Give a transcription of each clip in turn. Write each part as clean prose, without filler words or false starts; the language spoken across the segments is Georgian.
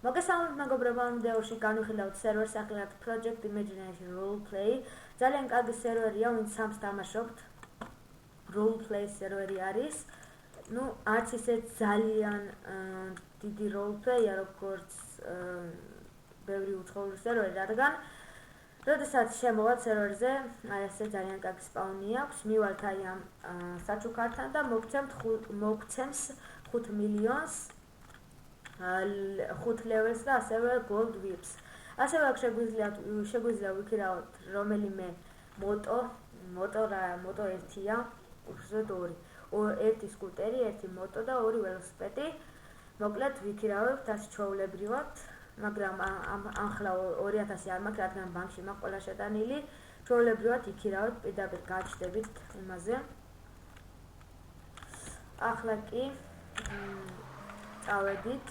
მოგესალმებით მეგობრებო, ამ ვიდეოში განვიხილავთ სერვერს სახელად Project Imagination Roleplay. ძალიან კარგი სერვერია, ვინც სამს თამაშობთ. Roleplay სერვერი არის. არც ისე ძალიან დიდი roleplay-ია, როგორც ბევრი უცხოური სერვერი, რადგან როდესაც შემოვალ სერვერზე, აი ესე ძალიან კარგი სპაუნი აქვს. მივალთ აი ამ საჩუქართან და მოგცემს 5 მილიონს 5 levels და ასევე gold whips. ასევე აქ შეგვიძლია ვიქირავთ რომელიმე მოტო 1-ია, უბრალოდ 2. ერთი სკუტერი, ერთი მოტო და 2 ველოსიპედი. მოკლედ ვიქირავებთ ასე ჩვეულებრივად, მაგრამ ახლა 2000 არ მაქვს, რადგან ბანკში მაქვს ყველა შეტანილი. ჩვეულებრივად იქირავებთ, პირდაპირ გაჩნდებით იმაზე. ახლა კი წავედით.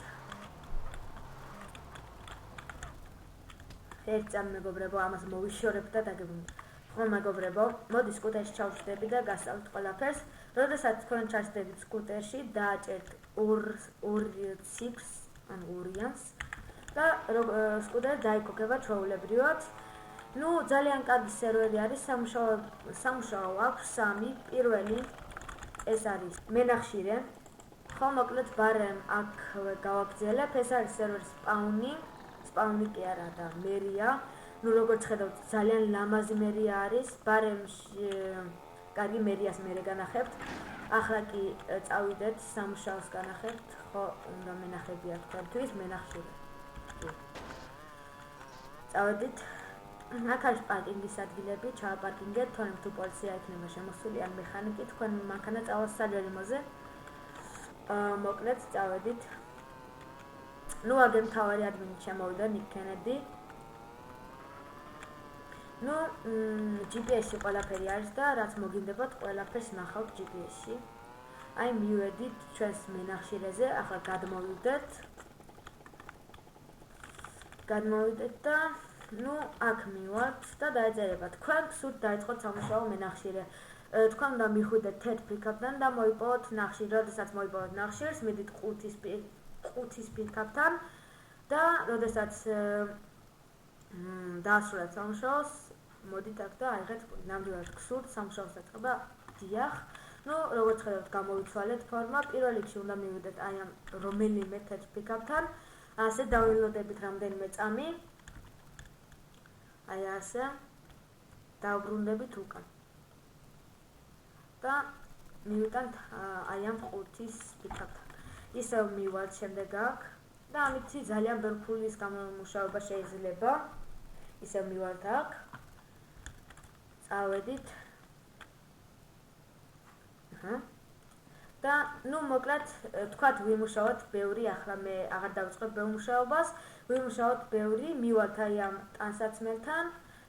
ერთამ მეგობრებო, ამას მოვიშორებთ და დაგებუნდით. ხო მეგობრებო, მოდი სკუტერში ჩავშდები და გასწავლით ყველაფერს. როდესაც თქვენ ჩასდებით სკუტერში, დააჭერთ 2 ციფრს, ან ორიანს და სკუტერი დაიკოკება ჩვეულებრივად. ძალიან კარგი სერვერი არის, სამუშაო აქვს 3. პირველი ეს არის მენახშირე. ხო, მოკლედ ბარემ აქ გავაგრძელებ, ეს არის სერვერის სპაუნი კი არა და მერია. როგორც ხედავთ, ძალიან ლამაზი მერია არის. ბარემში კარგი მერიას მერე განახებთ. ახლა კი წავიდეთ სამუშაოს განახებთ. ხო, უნდა მენახებია თქვენთვის მენახშირე. წავედით. აქ არის პარკინგის ადგილები, ჩააპარკინგეთ, თორემ თუ პოლიცია იქნება შემოსული ან მექანიკი, თქვენ მანქანა წავალთ საჯარიმოზე. მოკლედ წავედით. აგე მთავარი ადმინი შემოვიდა ნიკ კენედი. GPS-ში ყველაფერი არის და რაც მოგინდებათ, ყველაფერს ნახავთ GPS-ში. აი მივედით ჩვენს მენახშირეზე, ახლა გადმოვიდეთ და აქ მივართ და დაეწერება თქვენ სულ დაიწყოთ სამუშაო მენახშირე. თქვენ უნდა მიხვიდეთ თეთრ პიკაპთან და მოიპოვოთ ნახშირი. როდესაც მოიპოვოთ ნახშირს, მიდით ყუთის პიკაპთან და როდესაც დაასრულეთ სამუშაოს, მოდით აქ და აიღეთ ნამდვილად გსურთ სამუშაოს დაწყება. დიახ. როგორც ხედავთ, გამოვიცვალეთ ფორმა. პირველ რიგში უნდა მივიდეთ აი ამ რომელიმე თეთრ პიკაპთან. ასე დავინლოდებით რამდენიმე წამი. აი ასე დავბრუნდებით უკან. და მივიტანთ აი ამ ყუთის პიკაპთან. ისევ მივალთ შემდეგ აქ და ამით ძალიან ბევრი ფულის გამომუშავება შეიძლება. ისევ მივალთ აქ. წავედით. და მოკლედ თქვათ ვიმუშაოთ ბევრი, ახლა მე აღარ დავიწყებ ბევრ მუშაობას, ვიმუშაოთ ბევრი, მივალთ აი ამ ტანსაცმელთან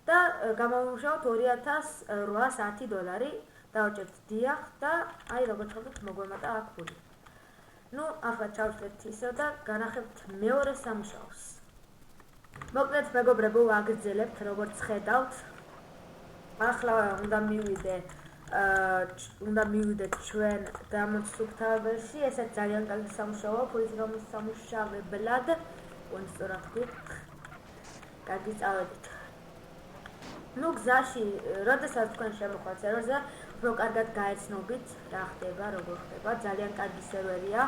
და გამოვიმუშაოთ $2810. დავჭერთ დიახ და აი როგორც ხედავთ, მოგვემატა აქ ფული. ახლა ჩავშლეთ ისევ და განახებთ მეორე სამუშაოს. მოკლედ მეგობრებო, ვაგრძელებთ, როგორც ხედავთ. ახლა უნდა მივიდეთ ჩვენ დამოწუქთავებელში. ესეც ძალიან კარგი სამუშაოა, ფულის გამოსამუშავებლად. სწორად ვთქვით. კარგი, წავედით. გზაში, როდესაც თქვენ შემოხვდეთ სერვერზე, უფრო კარგად გაეცნობით რა ხდება, როგორ ხდება. ძალიან კარგი სერვერია.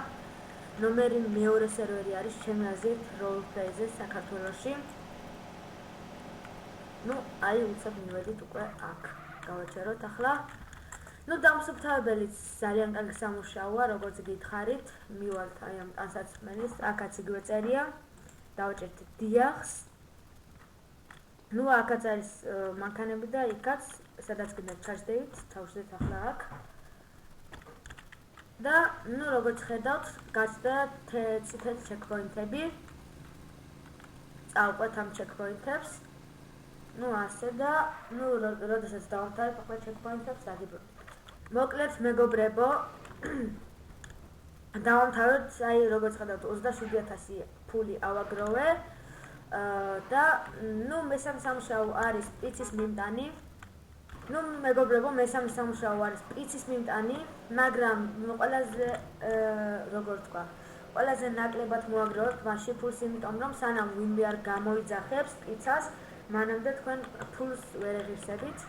ნომერი მეორე სერვერი არის ჩემი აზრით roleplay-ზე საქართველოში. აი უცებ მივედით უკვე აქ. გავაჩეროთ ახლა. დამსუფთავებელიც ძალიან კარგი სამუშაოა, როგორც გითხარით. მივალთ აი ამ ტანსაცმელის, აქაც იგივე წერია. დავჭერთ დიახს. აქაც არის მანქანები და იქაც, სადაც გინდათ ჩაჯდებით, ჩავშდეთ ახლა აქ. და როგორც ხედავთ, გაჩნდა წითელი ჩეკპოინტები. წავყვეთ ამ ჩეკპოინტებს. ასე და როდესაც დავამთავრებ ახლა ჩეკპოინტებს, დაგიბრუნდით. მოკლედ მეგობრებო, დავამთავრეთ, აი როგორც ხედავთ, 27000 ფული ავაგროვე. და მესამე სამუშაო არის პიცის მიმტანი. მეგობრებო, მესამე სამუშაო არის პიცის მიმტანი, მაგრამ ყველაზე როგორ თქვა, ყველაზე ნაკლებად მოაგროვებთ მასში ფულს, იმიტომ რომ სანამ ვინმე არ გამოიძახებს პიცას, მანამდე თქვენ ფულს ვერ ეღირსებით.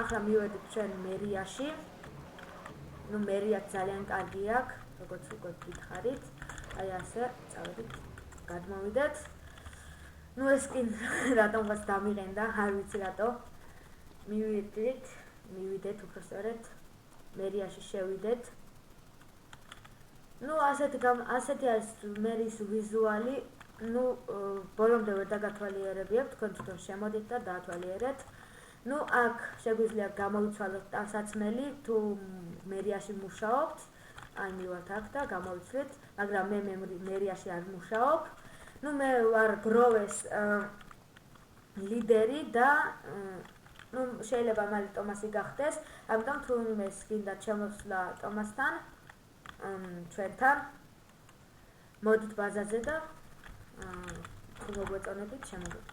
ახლა მივედით ჩვენ მერიაში. მერიაც ძალიან კარგი აქვს, როგორც უკვე გითხარით. აი ასე, წავედით, გადმოვიდეთ. ეს კი რატომღაც დამიყენდა, არ ვიცი რატო. მივიდეთ უბრალოდ მერიაში შევიდეთ. ასეთი არის მერის ვიზუალი. ბოლომდე ვერ დაგათვალიერებიათ, თქვენ თვითონ შემოდით და დაათვალიერეთ. აქ შეგვიძლია გამოიცვალოთ ტანსაცმელი, თუ მერიაში მუშაობთ. აი მივართ აქ და გამოვიცვლით, მაგრამ მე მერიაში არ მუშაობ. მე ვარ გროვეს ლიდერი და შეიძლება მალე ტომასი გახდეს, ამიტომ თუ იმეს გინდათ შემოსვლა ტომასთან, ჩვენთან, მოდით ბაზაზე და თუ მოგვეწონებით, შემოდით.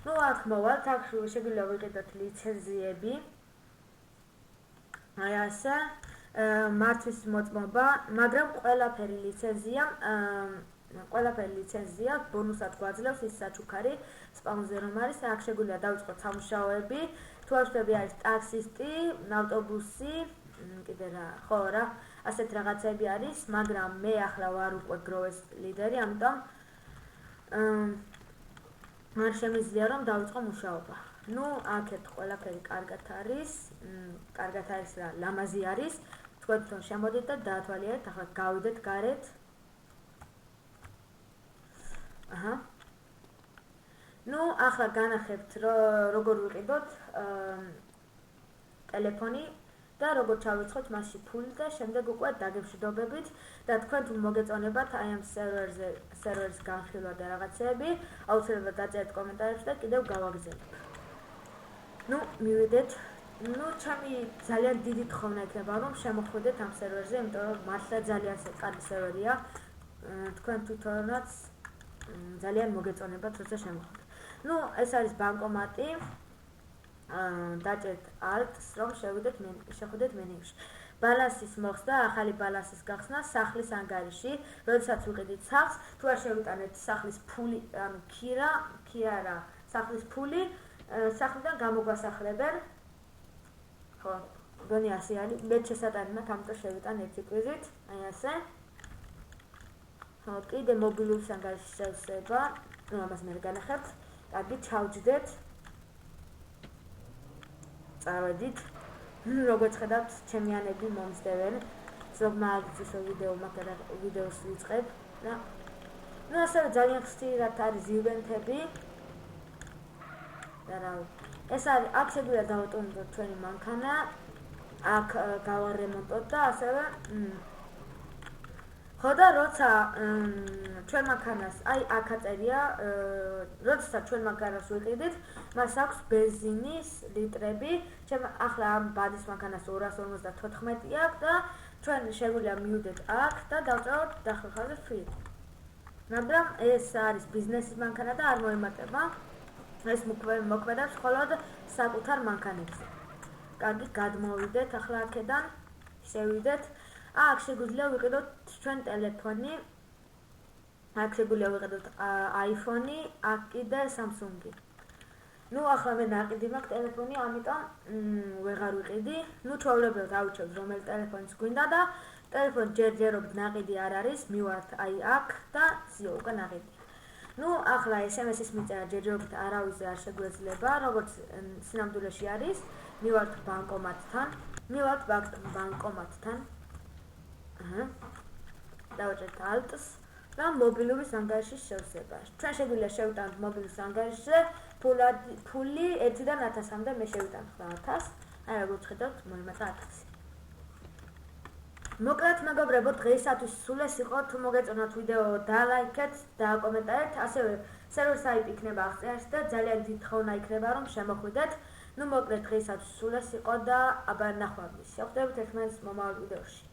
აქ მოვალთ, აქ შეგვიძლია ვიყიდოთ ლიცენზიები. აი ასე, მართვის მოწმობა, მაგრამ ყველაფერი ლიცენზია ბონუსად გვაძლევს ის საჩუქარი სპაუნზე რომ არის. აქ შეგვიძლია დავიწყოთ სამუშაოები. თუ არსები არის ტაქსისტი, ავტობუსი, კიდე რა, ასეთ რაღაცები არის, მაგრამ მე ახლა ვარ უკვე გროვეს ლიდერი, ამიტომ არ შემიძლია რომ დავიწყო მუშაობა. აქეთ ყველაფერი კარგად არის რა, ლამაზი არის. თქვენ თვითონ შემოდით და დაათვალიერეთ, ახლა გავიდეთ გარეთ. ახლა განახებთ როგორ ვიყიდოთ ტელეფონი და როგორ ჩავიწყოთ მასში ფული და შემდეგ უკვე დაგემშვიდობებით და თქვენ თუ მოგეწონებათ აი ამ სერვერის განხილვა და რაღაცეები, აუცილებლად დაწერთ კომენტარებში და კიდევ გავაგზავნებ. მივიდეთ. ჩემი ძალიან დიდი თხოვნა იქნება რომ შემოხვიდეთ ამ სერვერზე, იმიტომ რომ მართლა ძალიან კარგი სერვერია. თქვენ თვითონაც ძალიან მოგეწონებათ როცა შემოხვიდეთ. ეს არის ბანკომატი. დაჭერთ Alt-ს რომ შეხვიდეთ მენიუში. ბალანსის მოხსნა, ახალი ბალანსის გახსნა სახლის ანგარიში, როდესაც ვიყიდით სახლს, თუ არ შევიტანეთ სახლის ფული, ანუ ქირა, სახლის ფული, სახლიდან გამოგვასახლებენ. ხო, გონი ასე არის, მე შესატანი მაქვს, ამიტომ შევიტან ერთი კვირით, აი ასე. კიდე მობილურის ანგარიში შევსება, ამას მე განახებთ, კარგი, ჩავჯდეთ. წავედით. როგორც ხედავთ, ჩემი ანები მომსდევენ. ზოგმაგის ვიდეოს ვიწყებ და ასევე ძალიან ხშირად არის ივენთები. და რა, ეს არის, აქ შეგვიძლია დავატოვოთ ჩვენი მანქანა, აქ გავარემონტოთ და ასევე ხო და როცა ჩვენ მანქანას, აი აქ აწერია, როცა ჩვენ მანქანას ვიყიდით, მას აქვს ბენზინისლიტრები. ახლა ამ ბადის მანქანას 254 აქვს და ჩვენ შეგვიძლია მივიდეთ აქ და დავწეროთ დახელხაზე free. მაგრამ ეს არის ბიზნესის მანქანა და არ მოემატება. ეს მოქმედებს მხოლოდ საკუთარ მანქანებზე. კარგი, გადმოვიდეთ ახლა აქედან, შევიდეთ. აქ შეგვიძლია ვიყიდოთ ჩვენ ტელეფონი. აქ შეგვიძლია ვიყიდოთ iPhone-ი, აქ კიდე Samsung-ი. ახლა მე ნაყიდი მაქვს ტელეფონი, ამიტომ ვეღარ ვიყიდი. ჩვეულებრივად ავიჩევთ რომელი ტელეფონიც გვინდა და ტელეფონი ჯერჯერობით ნაყიდი არ არის, მივართ აი აქ და ზიო უკვე ნაყიდია. ახლა SMS-ის მიწერა ჯერჯერობით არავის არ შეგვეძლება, როგორც სინამდვილეში არის. მივართ ბანკომატთან. დავაჭერთ Alt-ს და მობილურის ანგარიშის შევსება. ჩვენ შეგვიძლია შევიტანოთ მობილურის ანგარიშზე ფული 1-დან 1000-მდე, მე შევიტანთ 1000. აი როგორც ხედავთ, მოიმატა 1000. მოკლედ მეგობრებო, დღეისათვის სულ ეს იყო. თუ მოგეწონათ ვიდეო, დალაიქეთ და კომენტარით, ასევე სერვერის IP იქნება აღწერაში და ძალიან დიდი თხოვნა იქნება რომ შემოხვიდეთ. მოკლედ დღეისათვის სულ ეს იყო და აბა ნახვამდის. შევხვდებით ერთმანეთს მომავალ ვიდეოში.